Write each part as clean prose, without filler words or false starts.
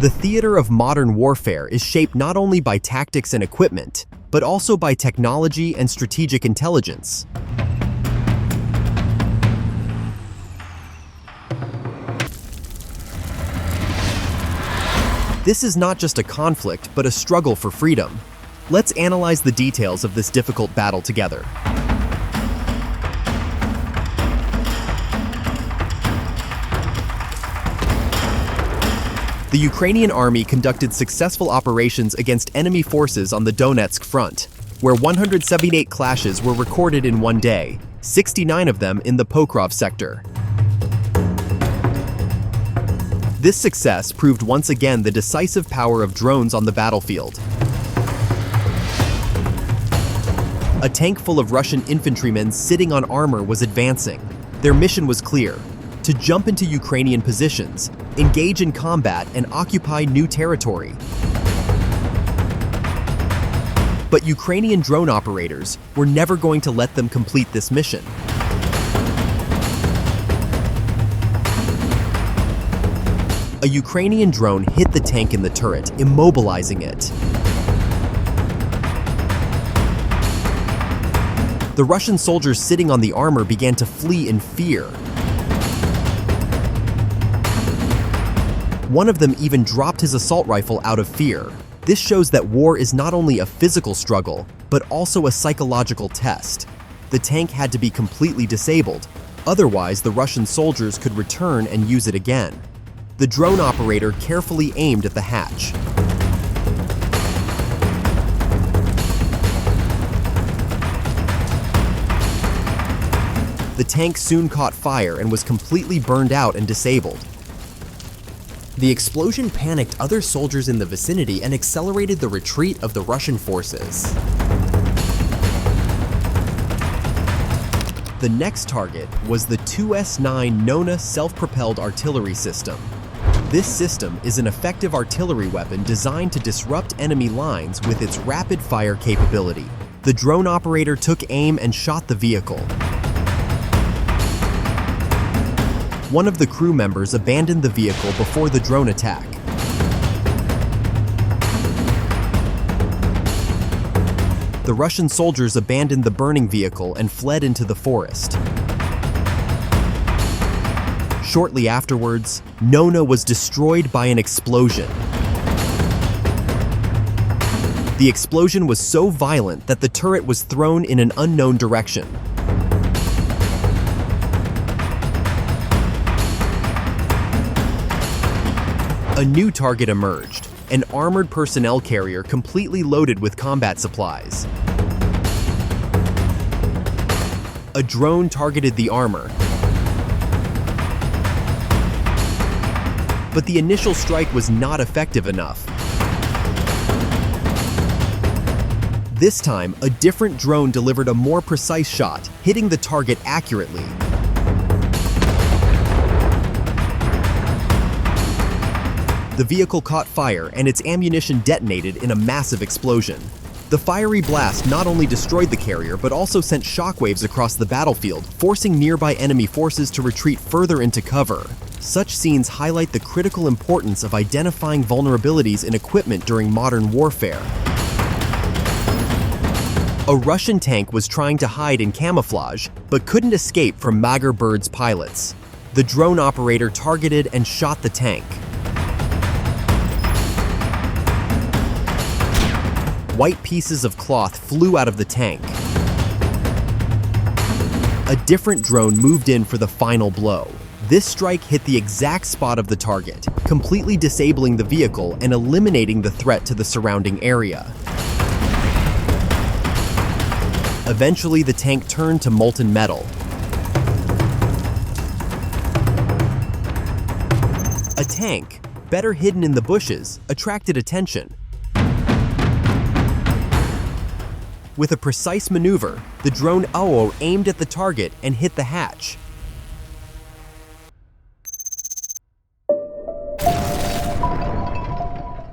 The theater of modern warfare is shaped not only by tactics and equipment, but also by technology and strategic intelligence. This is not just a conflict, but a struggle for freedom. Let's analyze the details of this difficult battle together. The Ukrainian army conducted successful operations against enemy forces on the Donetsk front, where 178 clashes were recorded in one day, 69 of them in the Pokrov sector. This success proved once again the decisive power of drones on the battlefield. A tank full of Russian infantrymen sitting on armor was advancing. Their mission was clear: to jump into Ukrainian positions, engage in combat, and occupy new territory. But Ukrainian drone operators were never going to let them complete this mission. A Ukrainian drone hit the tank in the turret, immobilizing it. The Russian soldiers sitting on the armor began to flee in fear. One of them even dropped his assault rifle out of fear. This shows that war is not only a physical struggle, but also a psychological test. The tank had to be completely disabled, otherwise the Russian soldiers could return and use it again. The drone operator carefully aimed at the hatch. The tank soon caught fire and was completely burned out and disabled. The explosion panicked other soldiers in the vicinity and accelerated the retreat of the Russian forces. The next target was the 2S-9 Nona self-propelled artillery system. This system is an effective artillery weapon designed to disrupt enemy lines with its rapid-fire capability. The drone operator took aim and shot the vehicle. One of the crew members abandoned the vehicle before the drone attack. The Russian soldiers abandoned the burning vehicle and fled into the forest. Shortly afterwards, Nona was destroyed by an explosion. The explosion was so violent that the turret was thrown in an unknown direction. A new target emerged, an armored personnel carrier completely loaded with combat supplies. A drone targeted the armor, but the initial strike was not effective enough. This time, a different drone delivered a more precise shot, hitting the target accurately. The vehicle caught fire and its ammunition detonated in a massive explosion. The fiery blast not only destroyed the carrier, but also sent shockwaves across the battlefield, forcing nearby enemy forces to retreat further into cover. Such scenes highlight the critical importance of identifying vulnerabilities in equipment during modern warfare. A Russian tank was trying to hide in camouflage, but couldn't escape from Magyar Bird's pilots. The drone operator targeted and shot the tank. White pieces of cloth flew out of the tank. A different drone moved in for the final blow. This strike hit the exact spot of the target, completely disabling the vehicle and eliminating the threat to the surrounding area. Eventually, the tank turned to molten metal. A tank, better hidden in the bushes, attracted attention. With a precise maneuver, the drone Owo aimed at the target and hit the hatch.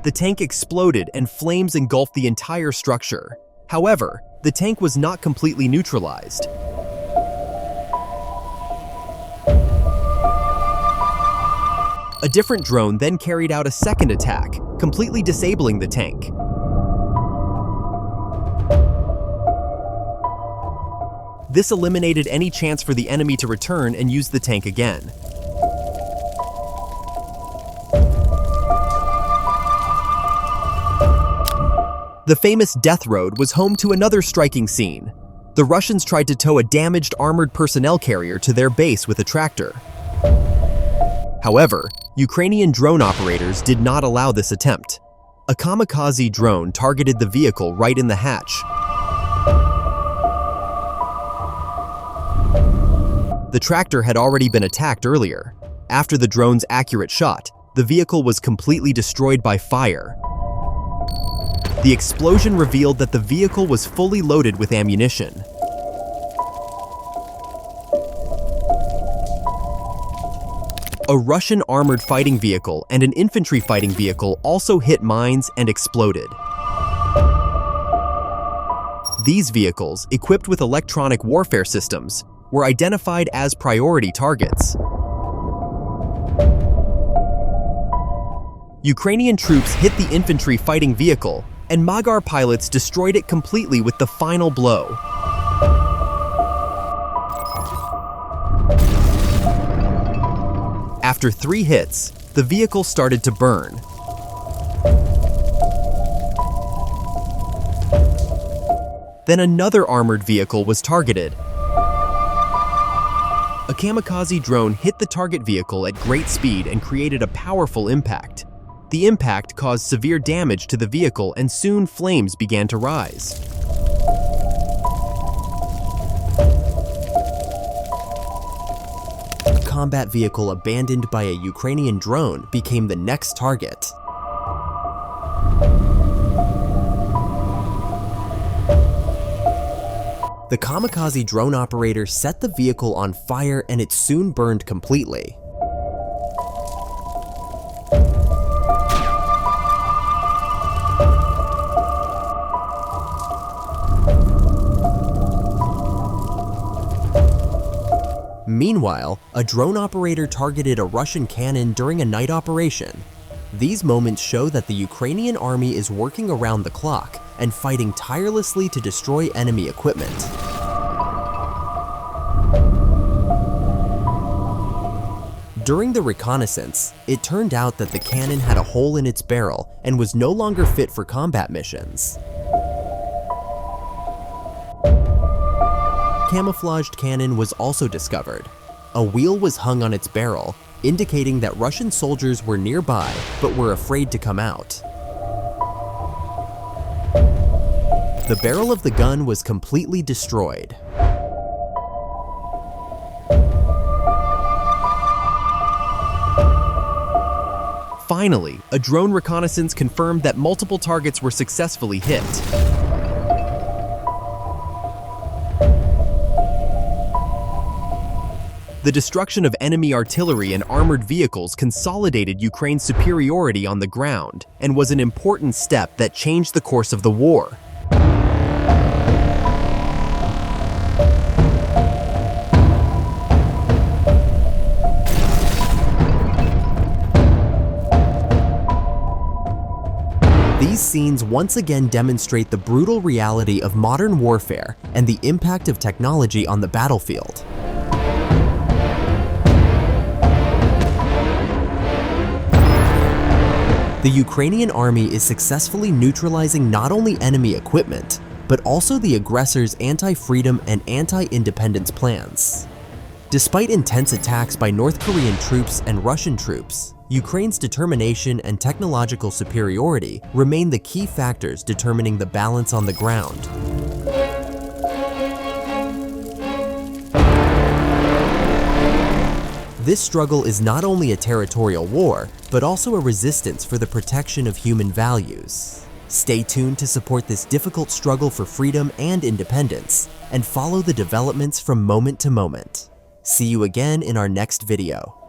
The tank exploded and flames engulfed the entire structure. However, the tank was not completely neutralized. A different drone then carried out a second attack, completely disabling the tank. This eliminated any chance for the enemy to return and use the tank again. The famous Death Road was home to another striking scene. The Russians tried to tow a damaged armored personnel carrier to their base with a tractor. However, Ukrainian drone operators did not allow this attempt. A kamikaze drone targeted the vehicle right in the hatch. The tractor had already been attacked earlier. After the drone's accurate shot, the vehicle was completely destroyed by fire. The explosion revealed that the vehicle was fully loaded with ammunition. A Russian armored fighting vehicle and an infantry fighting vehicle also hit mines and exploded. These vehicles, equipped with electronic warfare systems, were identified as priority targets. Ukrainian troops hit the infantry fighting vehicle, and Magyar pilots destroyed it completely with the final blow. After 3 hits, the vehicle started to burn. Then another armored vehicle was targeted. A kamikaze drone hit the target vehicle at great speed and created a powerful impact. The impact caused severe damage to the vehicle, and soon flames began to rise. A combat vehicle abandoned by a Ukrainian drone became the next target. The kamikaze drone operator set the vehicle on fire, and it soon burned completely. Meanwhile, a drone operator targeted a Russian cannon during a night operation. These moments show that the Ukrainian army is working around the clock and fighting tirelessly to destroy enemy equipment. During the reconnaissance, it turned out that the cannon had a hole in its barrel and was no longer fit for combat missions. Camouflaged cannon was also discovered. A wheel was hung on its barrel, indicating that Russian soldiers were nearby but were afraid to come out. The barrel of the gun was completely destroyed. Finally, a drone reconnaissance confirmed that multiple targets were successfully hit. The destruction of enemy artillery and armored vehicles consolidated Ukraine's superiority on the ground and was an important step that changed the course of the war. These scenes once again demonstrate the brutal reality of modern warfare and the impact of technology on the battlefield. The Ukrainian army is successfully neutralizing not only enemy equipment, but also the aggressors' anti-freedom and anti-independence plans. Despite intense attacks by North Korean troops and Russian troops, Ukraine's determination and technological superiority remain the key factors determining the balance on the ground. This struggle is not only a territorial war, but also a resistance for the protection of human values. Stay tuned to support this difficult struggle for freedom and independence, and follow the developments from moment to moment. See you again in our next video.